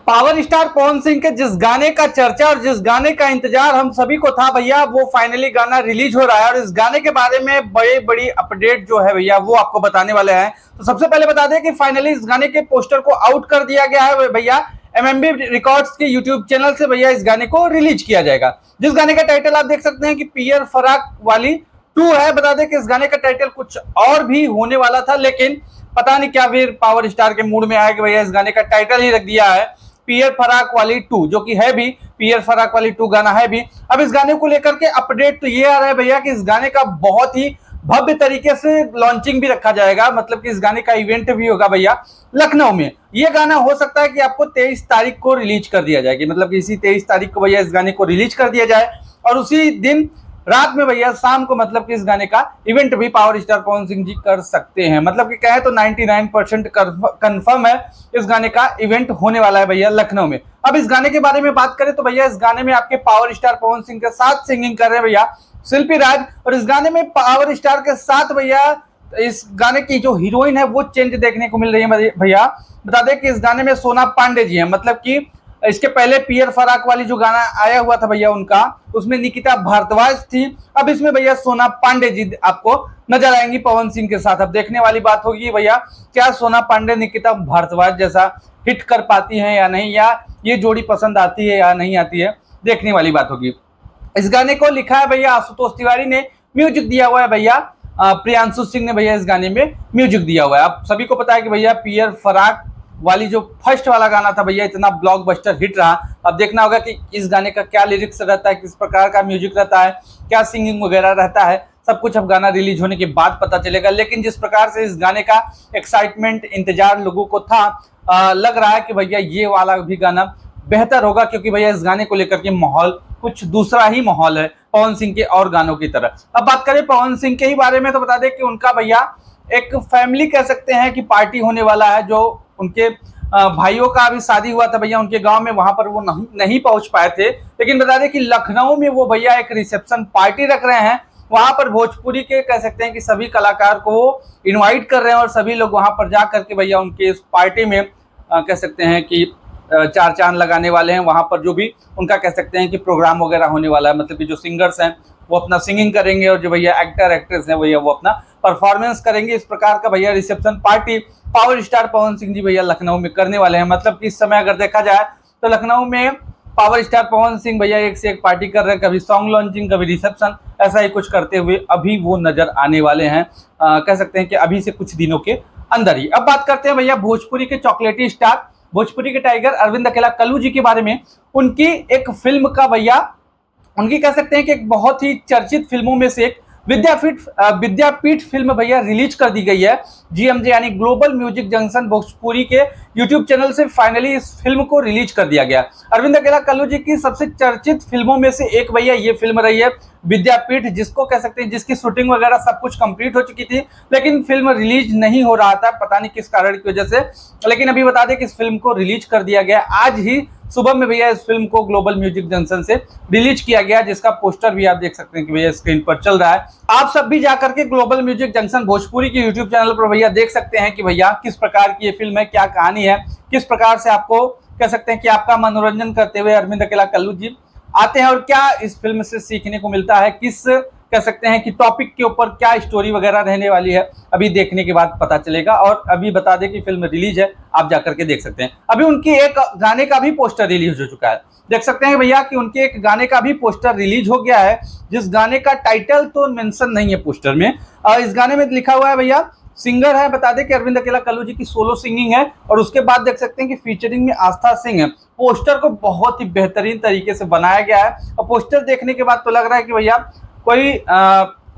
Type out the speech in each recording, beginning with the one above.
Power star Pawan Singh के जिस गाने का चर्चा और जिस गाने का इंतजार हम सभी को था भैया, वो फाइनली गाना रिलीज हो रहा है और इस गाने के बारे में बड़ी बड़ी अपडेट जो है भैया वो आपको बताने वाले हैं। तो सबसे पहले बता दें कि फाइनली इस गाने के पोस्टर को आउट कर दिया गया है भैया। एमएमबी रिकॉर्ड्स के यूट्यूब चैनल से भैया इस गाने को रिलीज किया जाएगा, जिस गाने का टाइटल आप देख सकते हैं कि पियर फराक वाली 2 है। बता दें कि इस गाने का टाइटल कुछ और भी होने वाला था, लेकिन पता नहीं क्या फिर पावर स्टार के मूड में आया कि भैया इस गाने का टाइटल ही रख दिया है पियर फराक वाली 2, जो कि है भी पियर फराक वाली 2 गाना है भी। अब इस गाने को लेकर के अपडेट तो ये आ रहा है भैया कि इस गाने का बहुत ही भव्य तरीके से लॉन्चिंग भी रखा जाएगा, मतलब कि इस गाने का इवेंट भी होगा भैया लखनऊ में। ये गाना हो सकता है कि आपको 23 तारीख को रिलीज कर दिया जाएगी, मतलब कि इसी 23 तारीख को भैया इस गाने को रिलीज कर दिया जाए और उसी दिन रात में भैया शाम को मतलब कि इस गाने का इवेंट भी पावर स्टार पवन सिंह जी कर सकते हैं। मतलब कि कहे तो 99% कंफर्म है इस गाने का इवेंट होने वाला है भैया लखनऊ में। अब इस गाने के बारे में बात करें तो भैया इस गाने में आपके पावर स्टार पवन सिंह के साथ सिंगिंग कर रहे हैं भैया शिल्पी राज, और इस गाने में पावर स्टार के साथ भैया इस गाने की जो हीरोइन है वो चेंज देखने को मिल रही है भैया। बता दें कि इस गाने में सोना पांडे जी है, मतलब कि इसके पहले पियर फराक वाली जो गाना आया हुआ था भैया उनका, उसमें निकिता भारद्वाज थी। अब इसमें भैया सोना पांडे जी आपको नजर आएंगी पवन सिंह के साथ। अब देखने वाली बात होगी भैया क्या सोना पांडे निकिता भारद्वाज जैसा हिट कर पाती हैं या नहीं, या ये जोड़ी पसंद आती है या नहीं आती है, देखने वाली बात होगी। इस गाने को लिखा है भैया आशुतोष तिवारी ने, म्यूजिक दिया हुआ है भैया प्रियांशु सिंह ने भैया इस गाने में म्यूजिक दिया हुआ है। आप सभी को पता है कि भैया पियर फराक वाली जो फर्स्ट वाला गाना था भैया इतना ब्लॉकबस्टर हिट रहा। अब देखना होगा कि इस गाने का क्या लिरिक्स रहता है, किस प्रकार का म्यूजिक रहता है, क्या सिंगिंग वगैरह रहता है, सब कुछ अब गाना रिलीज होने के बाद पता चलेगा। लेकिन जिस प्रकार से इस गाने का एक्साइटमेंट इंतजार लोगों को था, लग रहा है कि भैया ये वाला भी गाना बेहतर होगा, क्योंकि भैया इस गाने को लेकर के माहौल कुछ दूसरा ही माहौल है पवन सिंह के और गानों की तरह। अब बात करें पवन सिंह के ही बारे में तो बता दें कि उनका भैया एक फैमिली कह सकते हैं कि पार्टी होने वाला है। जो उनके भाइयों का अभी शादी हुआ था भैया उनके गांव में, वहां पर वो नहीं पहुंच पाए थे, लेकिन बता दें कि लखनऊ में वो भैया एक रिसेप्शन पार्टी रख रहे हैं। वहां पर भोजपुरी के कह सकते हैं कि सभी कलाकार को इनवाइट कर रहे हैं और सभी लोग वहां पर जा करके भैया उनके इस पार्टी में कह सकते हैं कि चार चांद लगाने वाले हैं। वहां पर जो भी उनका कह सकते हैं कि प्रोग्राम वगैरह होने वाला है, मतलब कि जो सिंगर्स हैं वो अपना सिंगिंग करेंगे और जो भैया एक्टर एक्ट्रेस हैं भैया वो अपना परफॉर्मेंस करेंगे। इस प्रकार का भैया reception party power star Pawan Singh ji भैया लखनऊ में करने वाले हैं। मतलब कि इस समय अगर देखा जाए तो लखनऊ में पावर स्टार पवन सिंह भैया एक से एक पार्टी कर रहे हैं, कभी सॉन्ग लॉन्चिंग कभी रिसेप्शन, ऐसा ही कुछ करते हुए अभी वो नजर आने वाले हैं, कह सकते हैं कि अभी से कुछ दिनों के अंदर ही। अब बात करते हैं भैया भोजपुरी के चॉकलेटी स्टार, भोजपुरी के टाइगर अरविंद अकेला कल्लू जी के बारे में। उनकी एक फिल्म का भैया उनकी कह सकते हैं कि एक बहुत ही चर्चित फिल्मों में से एक विद्यापीठ फिल्म भैया रिलीज कर दी गई है। जीएमजे यानी ग्लोबल म्यूजिक जंक्शन भोजपुरी के यूट्यूब चैनल से फाइनली इस फिल्म को रिलीज कर दिया गया। अरविंद अकेला कल्लू जी की सबसे चर्चित फिल्मों में से एक भैया ये फिल्म रही है विद्यापीठ, जिसको कह सकते हैं जिसकी शूटिंग वगैरह सब कुछ कंप्लीट हो चुकी थी, लेकिन फिल्म रिलीज नहीं हो रहा था, पता नहीं किस कारण की वजह से। लेकिन अभी बता दें कि इस फिल्म को रिलीज कर दिया गया आज ही सुबह में भैया। इस फिल्म को ग्लोबल म्यूजिक जंक्शन से रिलीज किया गया, जिसका पोस्टर भी आप देख सकते हैं कि भैया स्क्रीन पर चल रहा है। आप सब भी जाकर के ग्लोबल म्यूजिक जंक्शन भोजपुरी के यूट्यूब चैनल पर भैया देख सकते हैं कि भैया किस प्रकार की ये फिल्म है, क्या कहानी है, किस प्रकार से आपको कह सकते हैं कि आपका मनोरंजन करते हुए अरविंद अकेला कल्लू जी आते हैं और क्या इस फिल्म से सीखने को मिलता है, किस कह सकते हैं कि टॉपिक के ऊपर क्या स्टोरी वगैरह रहने वाली है, अभी देखने के बाद पता चलेगा। और अभी बता दें कि फिल्म रिलीज है, आप जाकर के देख सकते हैं। अभी उनकी एक गाने का भी पोस्टर रिलीज हो चुका है, देख सकते हैं भैया कि उनके एक गाने का भी पोस्टर रिलीज हो गया है, जिस गाने का टाइटल तो मेंशन नहीं है पोस्टर में। इस गाने में लिखा हुआ है भैया सिंगर है, बता दें कि अरविंद अकेला कल्लू जी की सोलो सिंगिंग है, और उसके बाद देख सकते हैं कि फीचरिंग में आस्था सिंह है। पोस्टर को बहुत ही बेहतरीन तरीके से बनाया गया है और पोस्टर देखने के बाद तो लग रहा है कि भैया कोई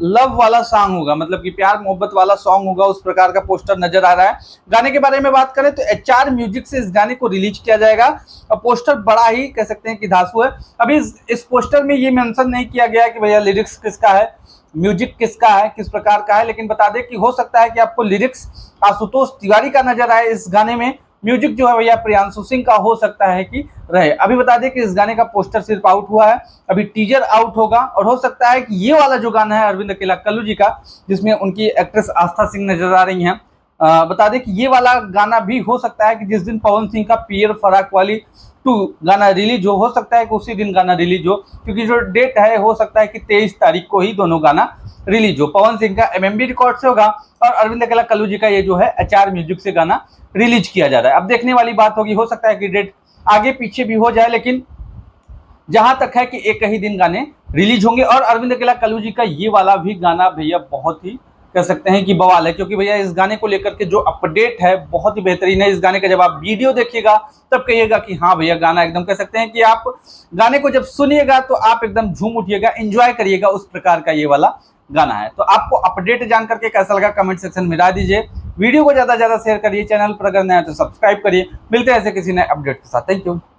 लव वाला सॉन्ग होगा, मतलब कि प्यार मोहब्बत वाला सॉन्ग होगा, उस प्रकार का पोस्टर नजर आ रहा है। गाने के बारे में बात करें तो एचआर म्यूजिक से इस गाने को रिलीज किया जाएगा और पोस्टर बड़ा ही कह सकते हैं कि धांसू है। अभी इस पोस्टर में ये मेंशन नहीं किया गया कि भैया लिरिक्स किसका है, म्यूजिक किसका है, किस प्रकार का है, लेकिन बता दें कि हो सकता है कि आपको लिरिक्स आशुतोष तिवारी का नजर आए इस गाने में, म्यूजिक जो है भैया प्रियांशु सिंह का हो सकता है कि रहे। अभी बता दें कि इस गाने का पोस्टर सिर्फ आउट हुआ है, अभी टीजर आउट होगा और हो सकता है कि ये वाला जो गाना है अरविंद अकेला कल्लू जी का, जिसमें उनकी एक्ट्रेस आस्था सिंह नजर आ रही हैं, बता दें कि ये वाला गाना भी हो सकता है कि जिस दिन पवन सिंह का पियर फराक वाली 2 गाना रिलीज हो सकता है कि उसी दिन गाना रिलीज हो, क्योंकि जो डेट है हो सकता है कि 23 तारीख को ही दोनों गाना रिलीज हो। पवन सिंह का एमएमबी रिकॉर्ड से होगा और अरविंद अकेला कल्लू जी का ये जो है एचआर म्यूजिक से गाना रिलीज किया जा रहा है। अब देखने वाली बात होगी, हो सकता है कि डेट आगे पीछे भी हो जाए, लेकिन जहां तक है कि एक ही दिन गाने रिलीज होंगे। और अरविंद अकेला कल्लू जी का ये वाला भी गाना भैया बहुत ही कह सकते हैं कि बवाल है, क्योंकि भैया इस गाने को लेकर के जो अपडेट है बहुत ही बेहतरीन है। इस गाने का जब आप वीडियो देखिएगा तब कहिएगा कि हाँ भैया गाना एकदम कह सकते हैं कि आप गाने को जब सुनिएगा तो आप एकदम झूम उठिएगा, एंजॉय करिएगा, उस प्रकार का ये वाला गाना है। तो आपको अपडेट जान करके कैसा लगा कमेंट सेक्शन में बता दीजिए। वीडियो को ज्यादा से ज्यादा शेयर करिए, चैनल पर अगर नया है तो सब्सक्राइब करिए। मिलते हैं ऐसे किसी नए अपडेट के साथ। Thank you.